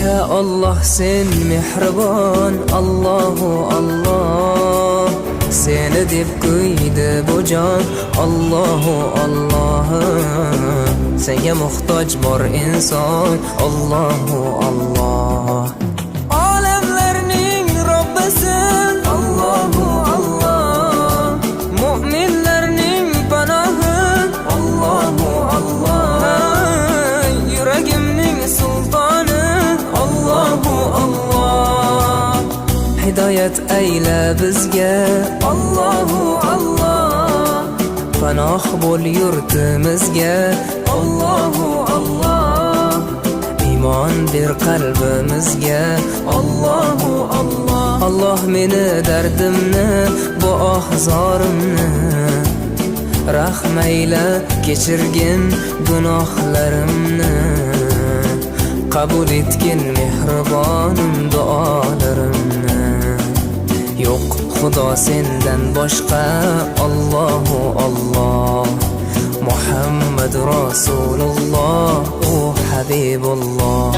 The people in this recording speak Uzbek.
Ya Allah sen mehribon, Allahu Allah. Seni deb kuydi bu jon, Allahu Allah. Senga muhtoj bor inson, Allahu Allah. Olamlarning Robbisin, Allahu Allah. Mu'minlarning panohi, Allahu Allah. Yuragimning sultoni, Allahu Allah. Hidayat ayla bizga, Allahu Allah. Panoh bo'l yurtimizga, Allahu Allah. Iymon ber qalbimizga, Allahu Allah. Allah meni dardimni, bu ohzorimni rahmayla kechirgin gunohlarimni. Qabul etgin mehribonim duolarimni. Yo'q Xudo sendan boshqa, Allahu Allah. Muhammad Rasululloh, u Habibulloh.